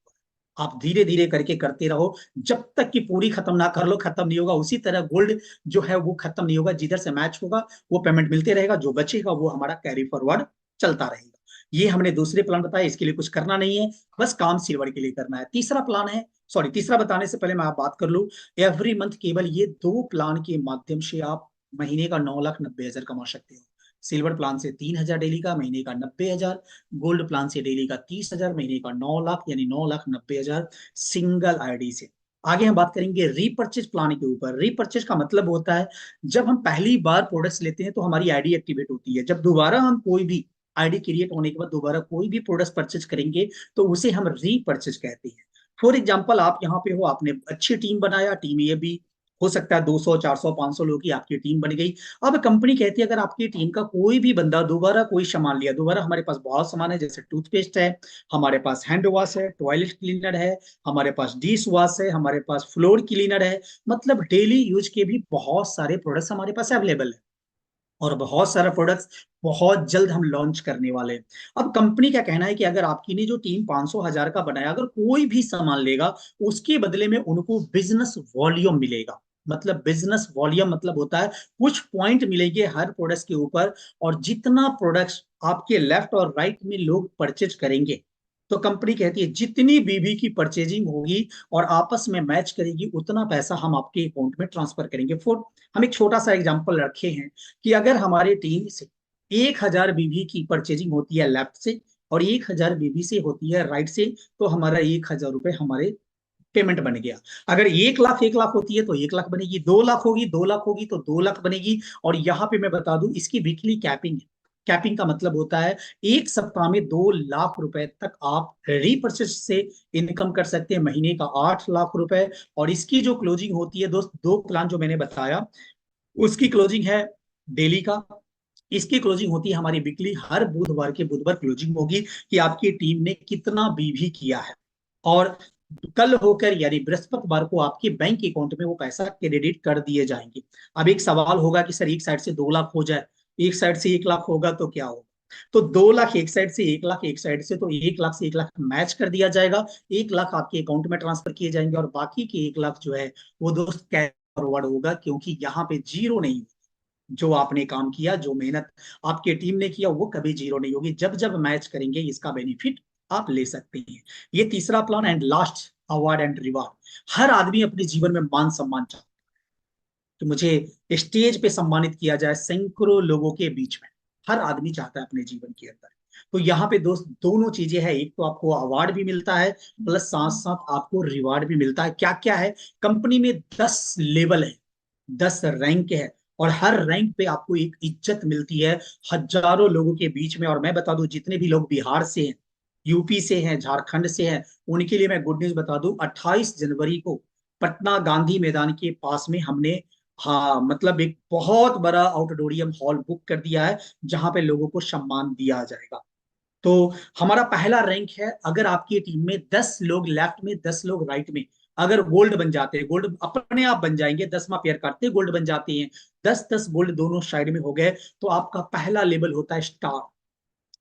आप धीरे धीरे करके करते रहो जब तक कि पूरी खत्म ना कर लो, खत्म नहीं होगा। उसी तरह गोल्ड जो है वो खत्म नहीं होगा, जिधर से मैच होगा वो पेमेंट मिलते रहेगा, जो बचेगा वो हमारा कैरी फॉरवर्ड चलता रहेगा। ये हमने दूसरे प्लान बताया, इसके लिए कुछ करना नहीं है, बस काम सिल्वर के लिए करना है। तीसरा प्लान है, सॉरी तीसरा बताने से पहले मैं आप बात कर लूं, एवरी मंथ केवल ये 2 प्लान के माध्यम से आप महीने का 9,90,000 कमा सकते हो। सिल्वर प्लान से 3,000 डेली का, महीने का 90,000। गोल्ड प्लान से डेली का 30,000, महीने का 9 लाख, यानी 9,90,000 सिंगल आईडी से। आगे हम बात करेंगे रीपर्चेज प्लान के ऊपर। रीपर्चेज का मतलब होता है जब हम पहली बार प्रोडक्ट्स लेते हैं तो हमारी आईडी एक्टिवेट होती है। जब दोबारा हम कोई भी आईडी क्रिएट होने के बाद दोबारा कोई भी प्रोडक्ट्स परचेज करेंगे तो उसे हम रीपर्चेज कहते हैं। फॉर एग्जाम्पल, आप यहाँ पे हो, आपने अच्छी टीम बनाया, टीम ये भी हो सकता है 200, 400, 500 लोगों की आपकी टीम बन गई। अब कंपनी कहती है अगर आपकी टीम का कोई भी बंदा दोबारा कोई सामान लिया, दोबारा हमारे पास बहुत सामान है, जैसे टूथपेस्ट है, हमारे पास हैंड वॉश है, टॉयलेट क्लीनर है, हमारे पास डिश वॉश है, हमारे पास फ्लोर क्लीनर है, मतलब डेली यूज के भी बहुत सारे प्रोडक्ट्स हमारे पास अवेलेबल है। और बहुत सारा प्रोडक्ट्स बहुत जल्द हम लॉन्च करने वाले हैं। अब कंपनी का कहना है कि अगर आपकी ने जो टीम 500,000 का बनाया, अगर कोई भी सामान लेगा उसके बदले में उनको बिजनेस वॉल्यूम मिलेगा। मतलब बिजनेस वॉल्यूम मतलब होता है कुछ पॉइंट मिलेंगे हर प्रोडक्ट के ऊपर, और जितना प्रोडक्ट्स आपके लेफ्ट और राइट में लोग परचेज करेंगे, तो कंपनी कहती है जितनी बीबी की परचेजिंग होगी और आपस में मैच करेगी उतना पैसा हम आपके अकाउंट में ट्रांसफर करेंगे। फॉर हम एक छोटा सा एग्जांपल रखे हैं कि अगर हमारी टीम से 1,000 बीबी की परचेजिंग होती है लेफ्ट से, और 1,000 बीबी से होती है राइट से, तो हमारा 1,000 रुपए हमारे पेमेंट बन गया। अगर 1 लाख 1 लाख होती है तो 1 लाख बनेगी, 2 लाख होगी, 2 लाख होगी तो 2 लाख बनेगी। और यहाँ पे मैं बता दूं इसकी वीकली कैपिंग है। कैपिंग का मतलब होता है एक सप्ताह में 2 लाख रुपए तक आप रीपर्चेस से इनकम कर सकते हैं, महीने का 8 लाख रुपए। और इसकी जो क्लोजिंग होती है दोस्त, 2 प्लान जो मैंने बताया उसकी क्लोजिंग है डेली का, इसकी क्लोजिंग होती है हमारी वीकली, हर बुधवार के बुधवार क्लोजिंग होगी कि आपकी टीम ने कितना बीवी किया है। और कल होकर यानी बृहस्पतिवार को आपके बैंक अकाउंट में वो पैसा क्रेडिट कर दिए जाएंगे। अब एक सवाल होगा कि सर एक साइड से 2 लाख हो जाए, एक साइड से 1 लाख होगा तो क्या होगा? तो 2 लाख एक साइड से, 1 लाख एक साइड से, तो 1 लाख से 1 लाख मैच कर दिया जाएगा। 1 लाख आपके अकाउंट में ट्रांसफर किए जाएंगे और बाकी के 1 लाख जो है वो दोस्त कैश फॉरवर्ड होगा, क्योंकि यहाँ पे जीरो नहीं। जो आपने काम किया, जो मेहनत आपकी टीम ने किया, वो कभी जीरो नहीं होगी। जब जब मैच करेंगे इसका बेनिफिट आप ले सकते हैं। ये तीसरा plan and last, award and reward. हर आदमी अपने जीवन में मान सम्मान चाहता है कि मुझे स्टेज पे सम्मानित किया जाए सैकड़ों लोगों के बीच में। हर आदमी चाहता है अपने जीवन के अंदर। तो यहाँ पे दोस्त दोनों चीजें हैं, एक तो आपको अवार्ड भी मिलता है, प्लस साथ साथ आपको रिवार्ड भी मिलता है। क्या क्या है? कंपनी में 10 लेवल है, 10 रैंक है, और हर रैंक पे आपको एक इज्जत मिलती है हजारों लोगों के बीच में। और मैं बता दूं, जितने भी लोग बिहार से हैं, यूपी से हैं, झारखंड से हैं, उनके लिए मैं गुड न्यूज बता दूं, 28 जनवरी को पटना गांधी मैदान के पास में हमने, हाँ मतलब एक बहुत बड़ा आउटडोरियम हॉल बुक कर दिया है, जहां पे लोगों को सम्मान दिया जाएगा। तो हमारा पहला रैंक है, अगर आपकी टीम में 10 लोग लेफ्ट में, 10 लोग राइट में अगर गोल्ड बन जाते हैं, गोल्ड अपने आप बन जाएंगे, 10वां पेयर काटते हैं गोल्ड बन जाते हैं, 10-10 गोल्ड दोनों साइड में हो गए, तो आपका पहला लेवल होता है स्टार,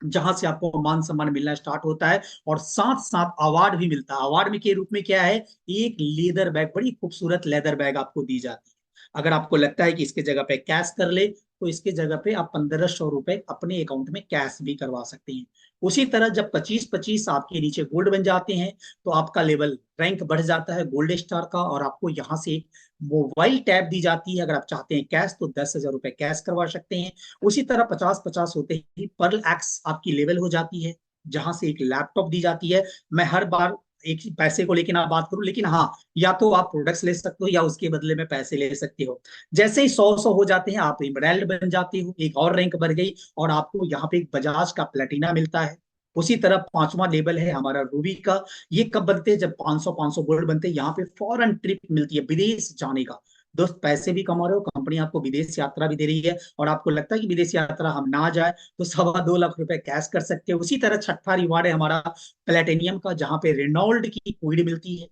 जहां से आपको मान सम्मान मिलना स्टार्ट होता है। और साथ साथ अवार्ड भी मिलता है। अवार्ड में के रूप में क्या है? एक लेदर बैग, बड़ी खूबसूरत लेदर बैग आपको दी जाती है। अगर आपको लगता है कि इसके जगह पे कैश कर ले, तो इसके जगह पे आप 1500 रुपए अपने अकाउंट में कैश भी करवा सकते हैं। उसी तरह जब 25-25 आपके नीचे गोल्ड बन जाते हैं, तो आपका लेवल रैंक बढ़ जाता है गोल्ड स्टार का, और आपको यहाँ से एक मोबाइल टैब दी जाती है। अगर आप चाहते हैं कैश, तो 10,000 रुपए कैश करवा सकते हैं। उसी तरह 50-50 होते ही पर्ल एक्स आपकी लेवल हो जाती है, जहां से एक लैपटॉप दी जाती है। मैं हर बार एक ही पैसे को लेकर ना बात करूं, लेकिन हाँ, या तो आप प्रोडक्ट्स ले सकते हो या उसके बदले में पैसे ले सकते हो। जैसे ही 100-100 हो जाते हैं, आप एमराल्ड बन जाते हो, एक और रैंक बढ़ गई, और आपको यहाँ पे एक बजाज का प्लेटिना मिलता है। उसी तरह 5वां लेवल है हमारा रूबी का। ये कब बनते हैं? जब 500-500 गोल्ड बनते हैं, यहाँ पे फॉरेन ट्रिप मिलती है विदेश जाने का। दोस्त पैसे भी कमा रहे हो, कंपनी आपको विदेश यात्रा भी दे रही है, और आपको लगता है कि विदेश यात्रा हम ना जाए, तो 2.25 लाख रुपए कैश कर सकते हो। उसी तरह छठा रिवार्ड है हमारा प्लेटिनियम का, जहां पे रेनॉल्ड की कोइड मिलती है,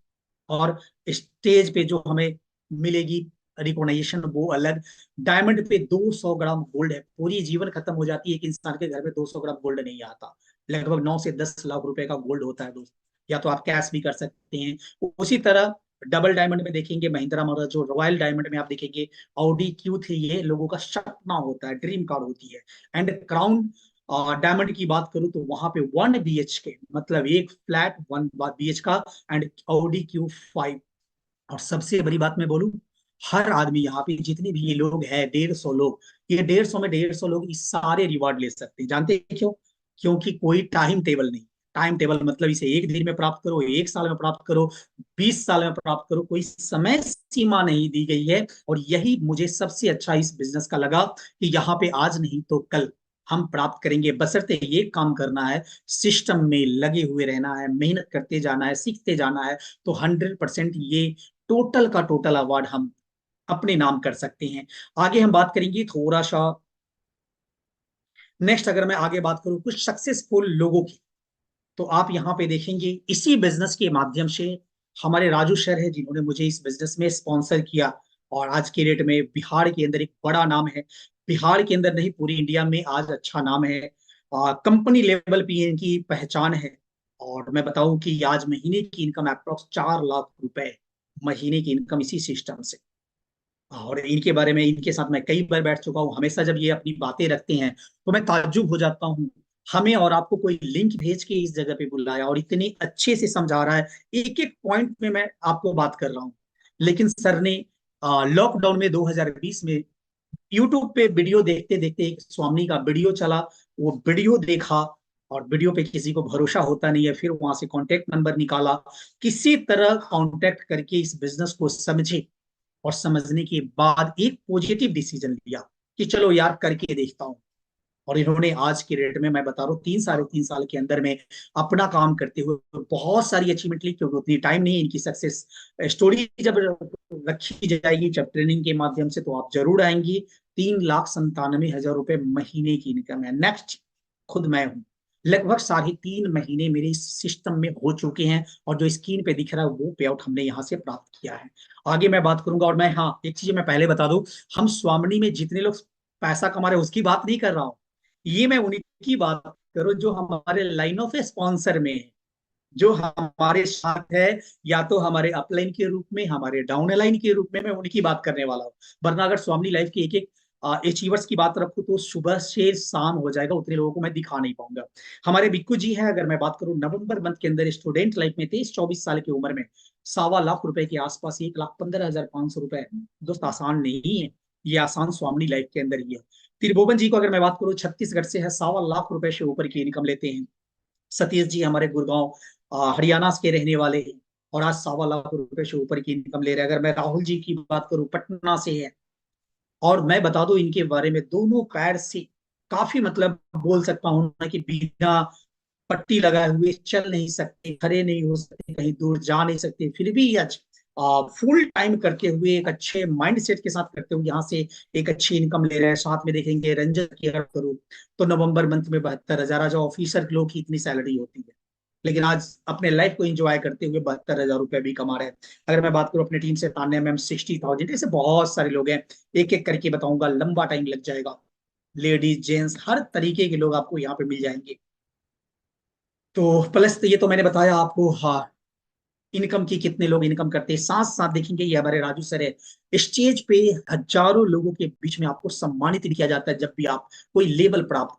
और स्टेज पे जो हमें मिलेगी रिकॉग्नाइजेशन वो अलग। डायमंड पे 200 ग्राम गोल्ड है, पूरी जीवन खत्म हो जाती है, एक इंसान के घर में 200 ग्राम गोल्ड नहीं आता। लगभग 9 से 10 लाख रुपए का गोल्ड होता है दोस्त। या तो आप कैश भी कर सकते हैं। उसी तरह डबल डायमंड में देखेंगे महिंद्रा मॉडल, जो रॉयल डायमंड में आप देखेंगे ऑडी Q3, ये लोगों का सपना होता है, ड्रीम कार होती है। एंड क्राउन डायमंड की बात करूं, तो वहां पे 1 BHK, मतलब एक फ्लैट 1 BH का, एंड ऑडी Q5। और सबसे बड़ी बात मैं बोलूं, हर आदमी यहाँ पे जितने भी ये लोग हैं, 150 लोग, ये 150 में 150 लोग इस सारे रिवार्ड ले सकते हैं। जानते हैं क्यों? क्योंकि कोई टाइम टेबल नहीं। टाइम टेबल मतलब इसे एक दिन में प्राप्त करो, एक साल में प्राप्त करो, 20 साल में प्राप्त करो, कोई समय सीमा नहीं दी गई है। और यही मुझे सबसे अच्छा इस बिजनेस का लगा, कि यहाँ पे आज नहीं तो कल हम प्राप्त करेंगे, बशर्ते ये काम करना है, सिस्टम में लगे हुए रहना है, मेहनत करते जाना है, सीखते जाना है। तो 100% ये टोटल का टोटल अवार्ड हम अपने नाम कर सकते हैं। आगे हम बात करेंगे थोड़ा सा। नेक्स्ट अगर मैं आगे बात करूं कुछ सक्सेसफुल लोगों की, तो आप यहाँ पे देखेंगे इसी बिजनेस के माध्यम से हमारे राजू सर है, जिन्होंने मुझे इस बिजनेस में स्पॉन्सर किया। और आज के डेट में बिहार के अंदर एक बड़ा नाम है, बिहार के अंदर नहीं पूरी इंडिया में आज अच्छा नाम है। कंपनी लेवल पे इनकी पहचान है। और मैं बताऊं कि आज महीने की इनकम अप्रोक्स 4 लाख रुपए, महीने की इनकम इसी सिस्टम से। और इनके बारे में, इनके साथ मैं कई बार बैठ चुका हूँ, हमेशा जब ये अपनी बातें रखते हैं तो मैं ताज्जुब हो जाता हूँ। हमें और आपको कोई लिंक भेज के इस जगह पे बुलाया, और इतने अच्छे से समझा रहा है, एक एक पॉइंट में मैं आपको बात कर रहा हूँ। लेकिन सर ने लॉकडाउन में 2020 में यूट्यूब पे वीडियो देखते देखते एक स्वामी का वीडियो चला, वो वीडियो देखा, और वीडियो पे किसी को भरोसा होता नहीं है, फिर वहां से कांटेक्ट नंबर निकाला, किसी तरह कांटेक्ट करके इस बिजनेस को समझे, और समझने के बाद एक पॉजिटिव डिसीजन लिया कि चलो यार करके देखता हूँ। और इन्होंने आज की डेट में मैं बता रहा हूँ 3 साढ़े 3 साल के अंदर में अपना काम करते हुए बहुत सारी अचीवमेंट ली, क्योंकि उतनी टाइम नहीं है। इनकी सक्सेस स्टोरी जब रखी जाएगी, जब ट्रेनिंग के माध्यम से, तो आप जरूर आएंगी। 3,97,000 रुपए महीने की इनकम है। नेक्स्ट खुद मैं हूँ, लगभग 3.5 महीने मेरे इस सिस्टम में हो चुके हैं, और जो स्क्रीन पे दिख रहा है वो पे आउट हमने यहाँ से प्राप्त किया है। आगे मैं बात करूंगा, और मैं, हाँ, एक चीज मैं पहले बता दूं, हम स्वामिनी में जितने लोग पैसा कमा रहे हैं उसकी बात नहीं कर रहा हूँ, ये मैं उन्हीं की बात करूँ जो हमारे लाइन ऑफ स्पॉन्सर में है, जो हमारे साथ है, या तो हमारे अपलाइन के रूप में, हमारे डाउन लाइन के रूप में, मैं उनकी बात करने वाला हूँ। वरना अगर स्वामी लाइफ के एक एक अचीवर्स की बात रखूं तो सुबह से शाम हो जाएगा, उतने लोगों को मैं दिखा नहीं पाऊंगा। हमारे बिक्कू जी हैं, अगर मैं बात करूं नवंबर मंथ के अंदर स्टूडेंट लाइफ में 23-24 साल की उम्र में 1.25 लाख रुपए के आसपास, 1,15,500 रुपए, दोस्त आसान नहीं है, ये आसान स्वामी लाइफ के अंदर ही है। त्रिभुवन जी को अगर मैं बात करूं, छत्तीसगढ़ से है, 1.25 लाख रुपए से ऊपर की इनकम लेते हैं। सतीश जी हमारे गुड़गांव हरियाणा के रहने वाले हैं, और आज 1.25 लाख रुपए से ऊपर की इनकम ले रहे हैं। अगर मैं राहुल जी की बात करूं, पटना से है, और मैं बता दूं इनके बारे में, दोनों पैर से काफी, मतलब बोल सकता हूं ना कि बिना पट्टी लगाए हुए चल नहीं सकते, खड़े नहीं हो सकते, कहीं दूर जा नहीं सकते, फिर भी आज फुल टाइम करते हुए, एक अच्छे माइंड सेट के साथ करते हुए यहाँ से एक अच्छी इनकम ले रहे हैं। साथ में देखेंगे रंजन की अगर करूँ तो नवंबर मंथ में 72,000, आज ऑफिसर लोग की इतनी सैलरी होती है, लेकिन आज अपने लाइफ को एंजॉय करते हुए 72,000 रुपए भी कमा रहे हैं। अगर मैं बात करूं अपनी टीम से, तान्या मैम 60,000, ऐसे बहुत सारे लोग हैं, एक एक करके बताऊंगा, लंबा टाइम लग जाएगा। लेडीज जेंट्स हर तरीके के लोग आपको यहाँ पे मिल जाएंगे। तो प्लस तो ये तो मैंने बताया आपको, हाँ, इनकम की कितने लोग इनकम करते हैं। साथ साथ देखेंगे ये हमारे राजू सर है, स्टेज पे हजारों लोगों के बीच में आपको सम्मानित भी किया जाता है जब भी आप कोई लेवल प्राप्त